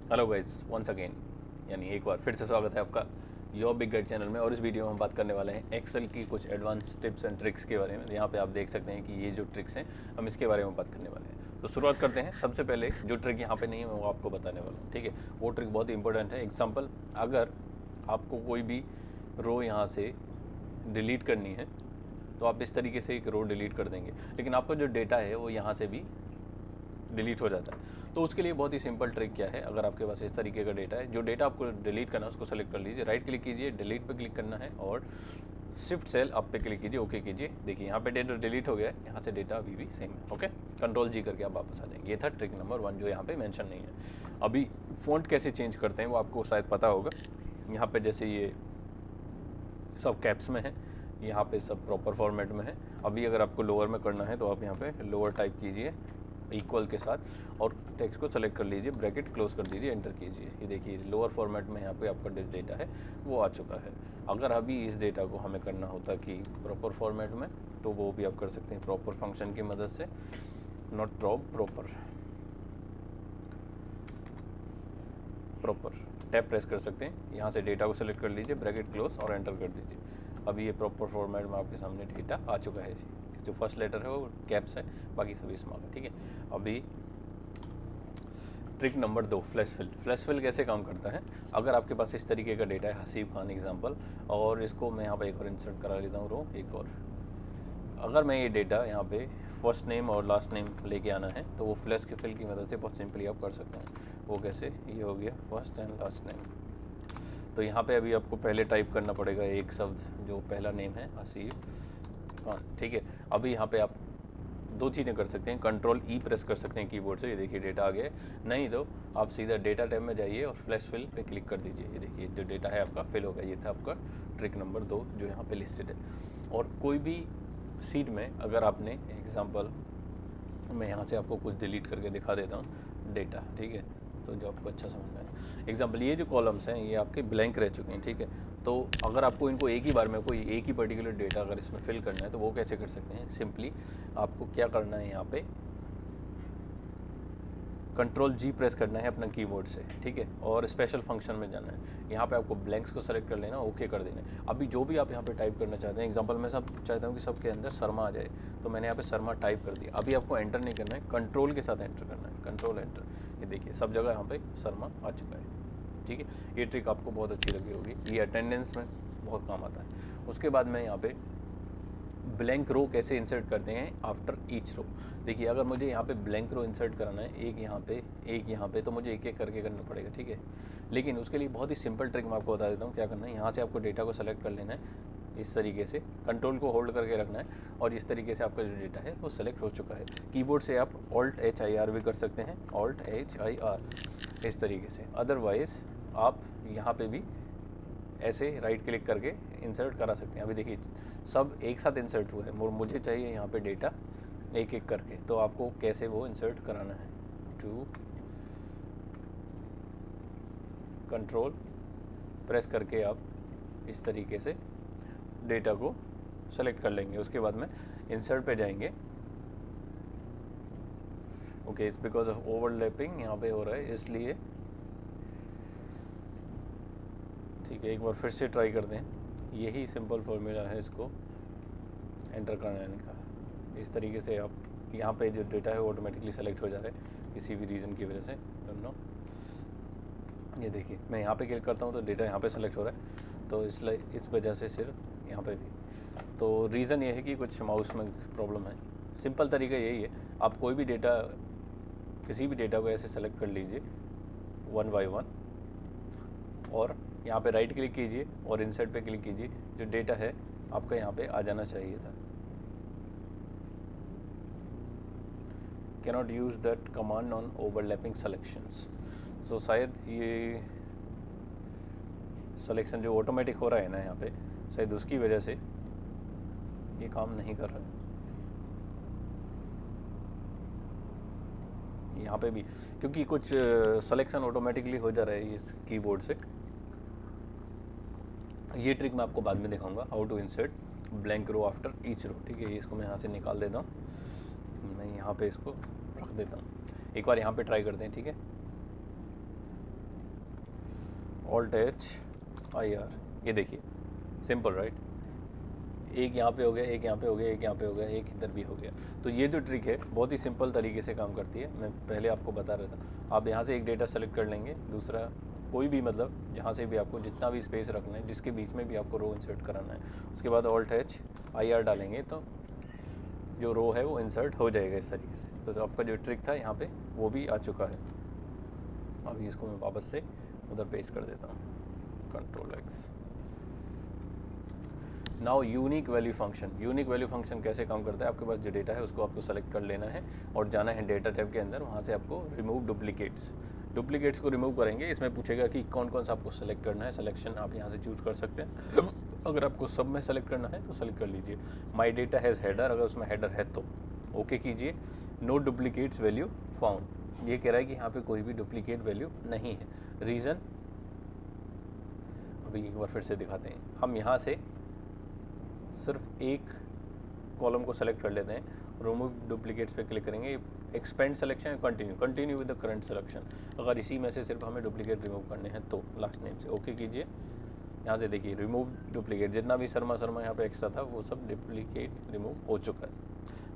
Hello guys, once again यानी एक बार फिर से स्वागत है आपका योर बिग गाइड चैनल में। और इस वीडियो में हम बात करने वाले हैं एक्सेल की कुछ एडवांस टिप्स एंड ट्रिक्स के बारे में। यहाँ पे आप देख सकते हैं कि ये जो ट्रिक्स हैं हम इसके बारे में बात करने वाले हैं। तो शुरुआत करते हैं। सबसे पहले जो ट्रिक यहाँ पे नहीं है मैं वो आपको बताने वाला हूँ, ठीक है। वो ट्रिक बहुत ही इंपॉर्टेंट है। एग्जाम्पल, अगर आपको कोई भी रो यहाँ से डिलीट करनी है तो आप इस तरीके से एक रो डिलीट कर देंगे, लेकिन आपका जो डेटा है वो यहाँ से भी डिलीट हो जाता है। तो उसके लिए बहुत ही सिंपल ट्रिक क्या है, अगर आपके पास इस तरीके का डेटा है, जो डेटा आपको डिलीट करना है उसको सेलेक्ट कर लीजिए, राइट क्लिक कीजिए, डिलीट पे क्लिक करना है और शिफ्ट सेल अप पे क्लिक कीजिए, ओके कीजिए। देखिए यहाँ पे डेटा डिलीट हो गया है, यहाँ से डेटा अभी भी सेम है, ओके। कंट्रोल जी करके आप वापस आ जाएंगे। ये था ट्रिक नंबर 1 जो यहाँ पे मेंशन नहीं है। अभी फ़ॉन्ट कैसे चेंज करते हैं वो आपको शायद पता होगा। यहाँ पे जैसे ये सब कैप्स में है, यहाँ पे सब प्रॉपर फॉर्मेट में है। अभी अगर आपको लोअर में करना है तो आप यहाँ पे लोअर टाइप कीजिए इक्वल के साथ और टेक्स्ट को सेलेक्ट कर लीजिए, ब्रैकेट क्लोज कर दीजिए, एंटर कीजिए। ये देखिए लोअर फॉर्मेट में यहाँ पे आपका डेटा है वो आ चुका है। अगर अभी इस डेटा को हमें करना होता कि प्रॉपर फॉर्मेट में, तो वो भी आप कर सकते हैं प्रॉपर फंक्शन की मदद से। नॉट प्रॉपर टैप प्रेस कर सकते हैं। यहाँ से डेटा को सेलेक्ट कर लीजिए, ब्रैकेट क्लोज और एंटर कर दीजिए। अभी ये प्रॉपर फॉर्मेट में आपके सामने डेटा आ चुका है। जो फर्स्ट लेटर है वो कैप्स है, बाकी सभी स्मॉल है, ठीक है। अभी trick number 2, flash fill. Flash fill कैसे काम करता है, अगर आपके पास इस तरीके का डेटा है, हसीब खान एग्जाम्पल, और इसको मैं यहाँ पे एक और इंसर्ट करा लेता हूँ रो एक और। अगर मैं ये डेटा यहाँ पे फर्स्ट नेम और लास्ट नेम लेके आना है तो वो फ्लैश के फिल की मदद से बहुत सिंपली आप कर सकते हैं। वो कैसे, ये हो गया फर्स्ट एंड लास्ट नेम। तो यहाँ पे अभी आपको पहले टाइप करना पड़ेगा एक शब्द, जो पहला नेम है हसीब खान, ठीक है। अभी यहाँ पे आप दो चीज़ें कर सकते हैं, कंट्रोल ई प्रेस कर सकते हैं कीबोर्ड से, ये देखिए डेटा आ गया। नहीं तो आप सीधा डेटा टैब में जाइए और फ्लैश फिल पे क्लिक कर दीजिए। ये देखिए जो डेटा है आपका फिल होगा। ये था आपका ट्रिक नंबर 2 जो यहाँ पे लिस्टेड है। और कोई भी सीट में अगर आपने एग्जांपल, मैं यहाँ से आपको कुछ डिलीट करके दिखा देता हूँ डेटा, ठीक है, तो जो आपको अच्छा समझ में आए। एग्जांपल, ये जो कॉलम्स हैं ये आपके ब्लैंक रह चुके हैं, ठीक है। तो अगर आपको इनको एक ही बार में कोई एक ही पर्टिकुलर डेटा अगर इसमें फिल करना है तो वो कैसे कर सकते हैं। सिंपली आपको क्या करना है, यहाँ पे कंट्रोल जी प्रेस करना है अपना कीबोर्ड से, ठीक है, और स्पेशल फंक्शन में जाना है। यहाँ पे आपको ब्लैंक्स को सेलेक्ट कर लेना, ओके कर देना है। अभी जो भी आप यहाँ पे टाइप करना चाहते हैं, एग्जांपल मैं सब चाहता हूँ कि सबके अंदर शर्मा आ जाए, तो मैंने यहाँ पे शर्मा टाइप कर दिया। अभी आपको एंटर नहीं करना है, कंट्रोल के साथ एंटर करना है, कंट्रोल एंटर। ये देखिए सब जगह यहाँ पे शर्मा आ चुका है, ठीक है। ये ट्रिक आपको बहुत अच्छी लगी होगी, ये अटेंडेंस में बहुत काम आता है। उसके बाद मैं यहाँ पे ब्लैंक रो कैसे इंसर्ट करते हैं आफ्टर ईच रो। देखिए अगर मुझे यहाँ पे ब्लैंक रो इंसर्ट कराना है, एक यहाँ पे, तो मुझे एक एक करके करना पड़ेगा, ठीक है। लेकिन उसके लिए बहुत ही सिंपल ट्रिक मैं आपको बता देता हूँ क्या करना है। यहाँ से आपको डेटा को सेलेक्ट कर लेना है, इस तरीके से कंट्रोल को होल्ड करके रखना है और इस तरीके से आपका जो डेटा है वो सेलेक्ट हो चुका है। कीबोर्ड से आप ऑल्ट HIR भी कर सकते हैं, ऑल्ट HIR इस तरीके से। अदरवाइज़ आप यहाँ पे भी ऐसे राइट क्लिक करके इंसर्ट करा सकते हैं। अभी देखिए सब एक साथ इंसर्ट हुआ है, मुझे चाहिए यहाँ पे डेटा एक एक करके, तो आपको कैसे वो इंसर्ट कराना है। टू कंट्रोल प्रेस करके आप इस तरीके से डेटा को सेलेक्ट कर लेंगे। उसके बाद में इंसर्ट पे जाएंगे, okay, it's because of overlapping यहाँ पे हो रहा है इसलिए, ठीक है। एक बार फिर से ट्राई कर दें, यही सिंपल फॉर्मूला है इसको एंटर करने का। इस तरीके से आप यहाँ पे जो डेटा है वो ऑटोमेटिकली सेलेक्ट हो जा रहा है किसी भी रीज़न की वजह से, डोंट नो। ये देखिए मैं यहाँ पे क्लिक करता हूँ तो डेटा यहाँ पे सेलेक्ट हो रहा है, तो इसलिए इस वजह से सिर्फ यहाँ पे भी। तो रीज़न ये है कि कुछ माउस में प्रॉब्लम है। सिंपल तरीका यही है, आप कोई भी डेटा, किसी भी डेटा को ऐसे सेलेक्ट कर लीजिए 1 by 1 और यहाँ पे राइट क्लिक कीजिए और इंसर्ट पे क्लिक कीजिए। जो डेटा है आपका यहाँ पे आ जाना चाहिए था। Cannot use that command on overlapping selections. So शायद ये सिलेक्शन जो ऑटोमेटिक हो रहा है ना यहाँ पे, शायद उसकी वजह से ये काम नहीं कर रहा है। यहाँ पे भी क्योंकि कुछ सिलेक्शन ऑटोमेटिकली हो जा रहा है इस कीबोर्ड से। ये ट्रिक मैं आपको बाद में दिखाऊंगा, how to insert blank row after each row, ठीक है। इसको मैं यहाँ से निकाल देता हूँ, मैं यहाँ पे इसको रख देता हूँ। एक बार यहाँ पे ट्राई करते हैं, ठीक है। Alt-H-IR, ये देखिए सिंपल राइट, एक यहाँ पे हो गया, एक यहाँ पे हो गया, एक यहाँ पे हो गया, एक इधर भी हो गया। तो ये जो ट्रिक है बहुत ही सिंपल तरीके से काम करती है, मैं पहले आपको बता रहा था। आप यहाँ से एक डेटा सेलेक्ट कर लेंगे, दूसरा कोई भी मतलब जहाँ से भी आपको जितना भी स्पेस रखना है, जिसके बीच में भी आपको रो इंसर्ट कराना है, उसके बाद Alt-H-IR डालेंगे तो जो रो है वो इंसर्ट हो जाएगा इस तरीके से। तो आपका जो ट्रिक था यहाँ पे वो भी आ चुका है। अभी इसको मैं वापस से उधर पेस्ट कर देता हूँ, Ctrl+X। Now unique value function. Unique value function कैसे काम करता है, आपके पास जो डेटा है उसको आपको सेलेक्ट कर लेना है और जाना है डेटा टैब के अंदर, वहाँ से आपको रिमूव डुप्लीकेट्स को रिमूव करेंगे। इसमें पूछेगा कि कौन कौन सा आपको सेलेक्ट करना है, सिलेक्शन आप यहाँ से चूज़ कर सकते हैं। अगर आपको सब में सेलेक्ट करना है तो सेलेक्ट कर लीजिए। माई डेटा हैज़ हेडर, अगर उसमें हेडर है तो ओके कीजिए। नो डुप्लीकेट्स वैल्यू फाउंड, ये कह रहा है कि यहाँ पे कोई भी डुप्लीकेट वैल्यू नहीं है। रीज़न अभी एक बार फिर से दिखाते हैं। हम यहाँ से सिर्फ एक कॉलम को सेलेक्ट कर लेते हैं, रिमूव डुप्लीकेट्स पे क्लिक करेंगे, expand selection, continue with the current selection. अगर इसी में से सिर्फ हमें डुप्लीकेट रिमूव करने हैं तो लास्ट नेम से ओके कीजिए। यहाँ से देखिए रिमूव डुप्लीकेट, जितना भी शर्मा यहाँ पे एक्स्ट्रा था वो सब डुप्लीकेट रिमूव हो चुका है।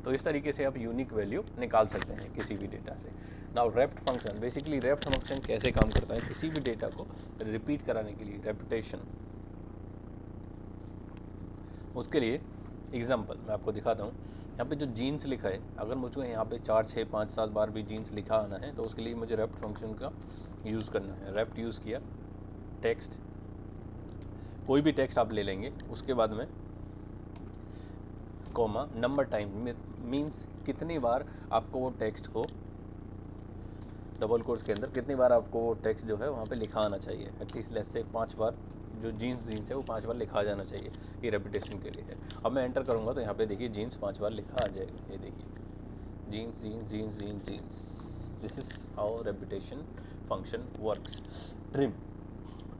तो इस तरीके से आप यूनिक वैल्यू निकाल सकते हैं किसी भी डेटा से। Now rapt function, basically rapt function कैसे काम करता है, किसी भी डेटा को रिपीट कराने के लिए, रेपिटेशन। उसके लिए एग्जांपल मैं आपको दिखाता हूँ। यहाँ पे जो जीन्स लिखा है, अगर मुझको यहाँ पे 4, 6, 5, 7 बार भी जीन्स लिखा आना है तो उसके लिए मुझे रेप्ट फंक्शन का यूज़ करना है। रेप्ट यूज़ किया, टेक्स्ट, कोई भी टेक्स्ट आप ले लेंगे, उसके बाद में कॉमा नंबर टाइम, मीन्स कितनी बार आपको वो टेक्स्ट को डबल कोट्स के अंदर कितनी बार आपको वो टेक्स्ट जो है वहाँ पे लिखा आना चाहिए। एटलीस्ट लेट्स से 5 बार जो जीन्स है वो 5 बार लिखा जाना चाहिए, ये रेपिटेशन के लिए है। अब मैं एंटर करूँगा तो यहाँ पे देखिए जीन्स 5 बार लिखा आ जाएगा, ये देखिए jeans jeans jeans jeans jeans. This is how repetition function works.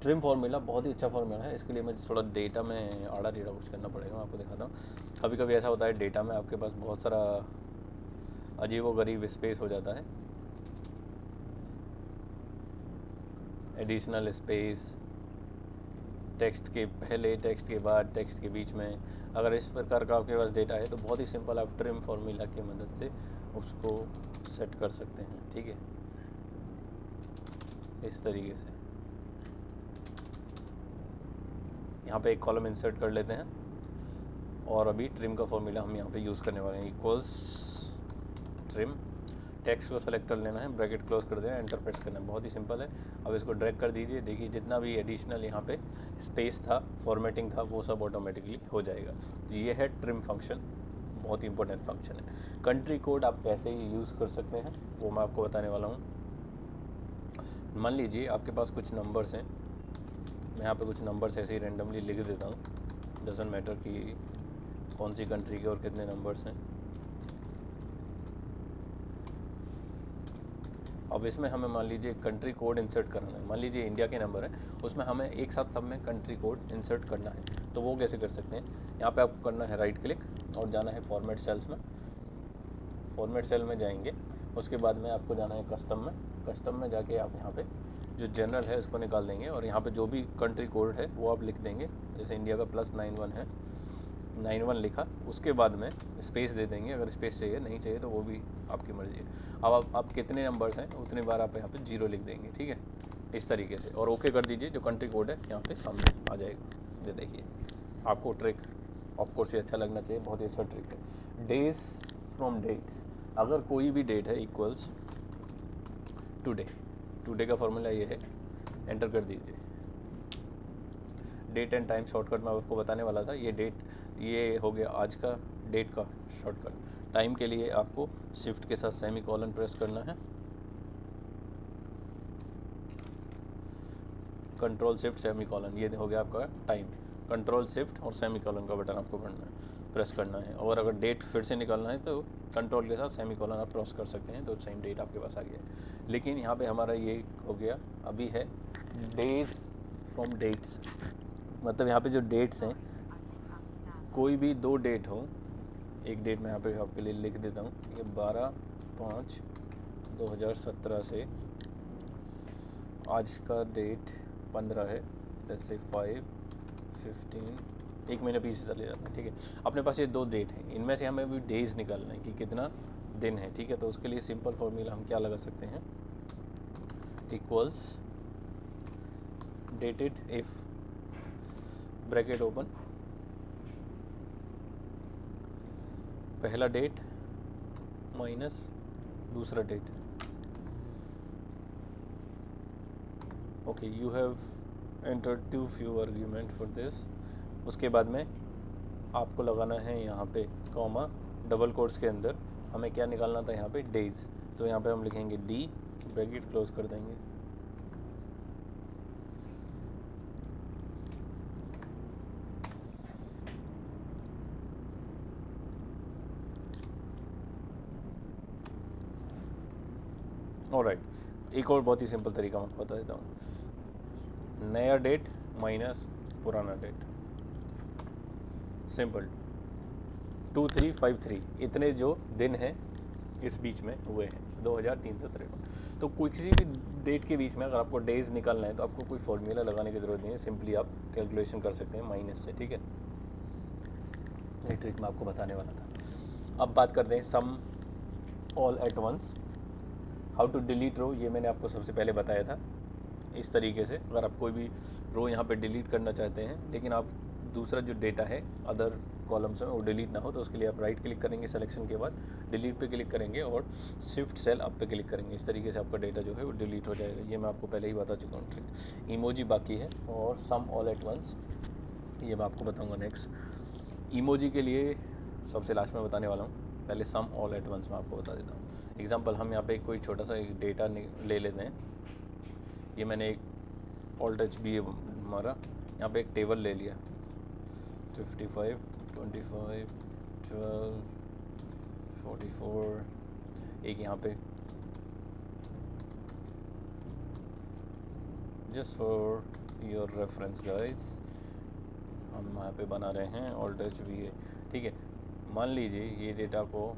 Trim formula बहुत ही अच्छा फार्मूला है। इसके लिए मुझे थोड़ा डेटा में आड़ा टेढ़ा कुछ करना पड़ेगा, मैं आपको दिखाता हूँ। कभी कभी ऐसा होता है डेटा में आपके पास बहुत सारा अजीब व गरीब स्पेस हो जाता है, एडिशनल स्पेस, टेक्स्ट के पहले, टेक्स्ट के बाद, टेक्स्ट के बीच में। अगर इस प्रकार का आपके पास डेटा है तो बहुत ही सिंपल आप ट्रिम फार्मूला की मदद से उसको सेट कर सकते हैं, ठीक है, इस तरीके से। यहाँ पे एक कॉलम इंसर्ट कर लेते हैं और अभी ट्रिम का फॉर्मूला हम यहाँ पे यूज़ करने वाले हैं, इक्वल्स ट्रिम। टेक्स्ट को सेलेक्ट कर लेना है, ब्रैकेट क्लोज कर देना, एंटर प्रेस करना है, बहुत ही सिंपल है। अब इसको ड्रैग कर दीजिए, देखिए जितना भी एडिशनल यहाँ पे स्पेस था, फॉर्मेटिंग था, वो सब ऑटोमेटिकली हो जाएगा। तो ये है ट्रिम फंक्शन, बहुत ही इंपॉर्टेंट फंक्शन है। कंट्री कोड आप कैसे यूज़ कर सकते हैं वो मैं आपको बताने वाला हूँ। मान लीजिए आपके पास कुछ नंबर्स हैं, मैं यहाँ पे कुछ नंबर्स ऐसे ही रेंडमली लिख देता हूँ, डजंट मैटर कि कौन सी कंट्री के और कितने नंबर्स हैं। अब इसमें हमें मान लीजिए कंट्री कोड इंसर्ट करना है, मान लीजिए इंडिया के नंबर है, उसमें हमें एक साथ सब में कंट्री कोड इंसर्ट करना है। तो वो कैसे कर सकते हैं, यहाँ पे आपको करना है राइट क्लिक और जाना है फॉर्मेट सेल्स में। फॉर्मेट सेल में जाएंगे, उसके बाद में आपको जाना है कस्टम में जाके आप यहाँ पे जो जनरल है इसको निकाल देंगे और यहाँ पे जो भी कंट्री कोड है वो आप लिख देंगे। जैसे इंडिया का +91 है, 91 लिखा, उसके बाद में स्पेस दे देंगे। अगर स्पेस चाहिए, नहीं चाहिए तो वो भी आपकी मर्ज़ी है। अब आप कितने नंबर्स हैं उतनी बार आप यहाँ पे 0 लिख देंगे, ठीक है, इस तरीके से, और ओके कर दीजिए। जो कंट्री कोड है यहाँ पे सामने आ जाएगा। ये देखिए, आपको ट्रिक ऑफकोर्स ये अच्छा लगना चाहिए, बहुत ही अच्छा ट्रिक है। डेज फ्रॉम डेट्स, अगर कोई भी डेट है इक्वल्स टुडे का फॉर्मूला ये है, एंटर कर दीजिए। डेट एंड टाइम शॉर्टकट मैं आपको बताने वाला था। ये हो गया आज का डेट का शॉर्टकट। टाइम के लिए आपको शिफ्ट के साथ सेमीकोलन प्रेस करना है, कंट्रोल शिफ्ट सेमीकोलन, ये हो गया आपका टाइम। कंट्रोल शिफ्ट और सेमीकोलन का बटन आपको प्रेस करना है। और अगर डेट फिर से निकालना है तो कंट्रोल के साथ सेमीकोलन आप प्रेस कर सकते हैं, तो सेम डेट आपके पास आ गया। लेकिन यहाँ पे हमारा ये हो गया, अभी है डेज फ्रॉम डेट्स, मतलब यहाँ पे जो डेट्स हैं, कोई भी 2 डेट हो। एक डेट मैं यहाँ पे आपके लिए लिख देता हूँ, ये 12/5/2017 से आज का डेट 15 है, लेट्स से 5, 15, एक महीने पीछे चले जाते हैं, ठीक है। अपने पास ये 2 डेट हैं, इनमें से हमें अभी डेज निकालना है कि कितना दिन है, ठीक है। तो उसके लिए सिंपल फॉर्मूला हम क्या लगा सकते हैं, equals dated if bracket open, पहला डेट माइनस दूसरा date. Okay, you have entered too few argument for this. उसके बाद में आपको लगाना है यहाँ पे कॉमा, डबल कोट्स के अंदर हमें क्या निकालना था यहाँ पे, डेज। तो यहाँ पे हम लिखेंगे डी, ब्रैकेट क्लोज कर देंगे, ऑलराइट। एक और बहुत ही सिंपल तरीका मैं आपको बता देता हूँ, नया डेट माइनस पुराना डेट, सिंपल 2353 इतने जो दिन हैं इस बीच में हुए हैं 2353। तो कोई किसी भी डेट के बीच में अगर आपको डेज निकालना है तो आपको कोई फॉर्मूला लगाने की ज़रूरत नहीं है, सिंपली आप कैलकुलेशन कर सकते हैं माइनस से, ठीक है। ये ट्रिक मैं आपको बताने वाला था। अब बात करते हैं sum all at once, how to delete row. ये मैंने आपको सबसे पहले बताया था इस तरीके से। अगर आप कोई भी रो यहाँ पे डिलीट करना चाहते हैं लेकिन आप दूसरा जो डेटा है अदर कॉलम्स में वो डिलीट ना हो, तो उसके लिए आप राइट क्लिक करेंगे सिलेक्शन के बाद, डिलीट पे क्लिक करेंगे और शिफ्ट सेल अप पे क्लिक करेंगे। इस तरीके से आपका डेटा जो है वो डिलीट हो जाएगा। ये मैं आपको पहले ही बता चुका हूँ, ठीक। इमोजी बाकी है और सम ऑल एट वंस ये मैं आपको बताऊँगा नेक्स्ट। इमोजी के लिए सबसे लास्ट में बताने वाला हूँ, पहले सम ऑल एट वंस मैं आपको बता देता हूँ। एग्जाम्पल हम यहाँ पे कोई छोटा सा एक डेटा ले लेते हैं। ये मैंने एक ऑल्ट एच बी हमारा यहाँ पे एक टेबल ले लिया, 55, 25, 12, 44, एक यहाँ पे just for your reference guys हम यहाँ पे बना रहे हैं ऑल्ट एच बी है, ठीक है। मान लीजिए ये डेटा को,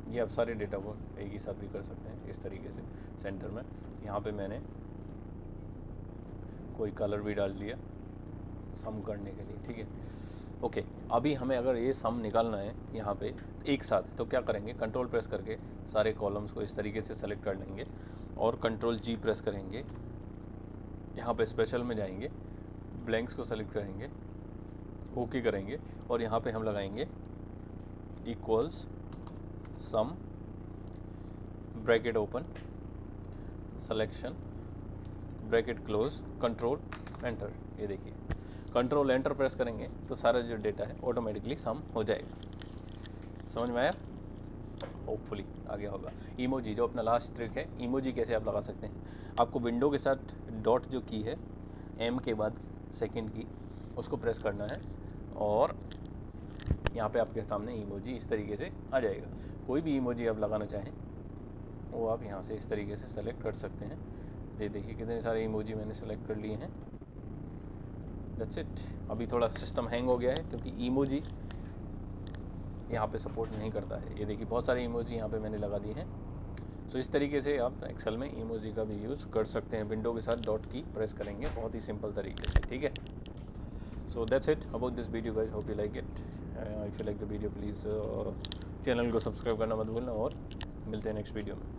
ये आप सारे डेटा को एक ही साथ भी कर सकते हैं इस तरीके से। सेंटर में यहाँ पे मैंने कोई कलर भी डाल दिया सम करने के लिए, ठीक है। ओके, अभी हमें अगर ये सम निकालना है यहाँ पे एक साथ, तो क्या करेंगे, कंट्रोल प्रेस करके सारे कॉलम्स को इस तरीके से सेलेक्ट कर लेंगे और कंट्रोल जी प्रेस करेंगे। यहाँ पे स्पेशल में जाएंगे, ब्लैंक्स को सेलेक्ट करेंगे, ओके करेंगे और यहाँ पे हम लगाएंगे equals sum, bracket open, selection, bracket close, control enter. ये देखिए कंट्रोल एंटर प्रेस करेंगे तो सारा जो डेटा है ऑटोमेटिकली सम हो जाएगा। समझ में आया? होपफुली आ गया होगा। इमोजी जो अपना लास्ट ट्रिक है, इमोजी कैसे आप लगा सकते हैं। आपको विंडो के साथ डॉट जो की है एम के बाद सेकंड की, उसको प्रेस करना है और यहाँ पे आपके सामने इमोजी इस तरीके से आ जाएगा। कोई भी इमोजी आप लगाना चाहें वो आप यहाँ से इस तरीके से सेलेक्ट कर सकते हैं। ये देखिए कितने सारे इमोजी मैंने सेलेक्ट कर लिए हैं। That's it. अभी थोड़ा सिस्टम हैंग हो गया है क्योंकि इमोजी यहाँ पे सपोर्ट नहीं करता है। ये देखिए बहुत सारे इमोजी यहाँ पे मैंने लगा दिए हैं। सो इस तरीके से आप एक्सेल में इमोजी का भी यूज़ कर सकते हैं। विंडो के साथ डॉट की प्रेस करेंगे, बहुत ही सिंपल तरीके से, ठीक है। So that's it about this video guys, hope you like it. If you like the video please channel को सब्सक्राइब करना मत भूलना और मिलते हैं नेक्स्ट वीडियो में।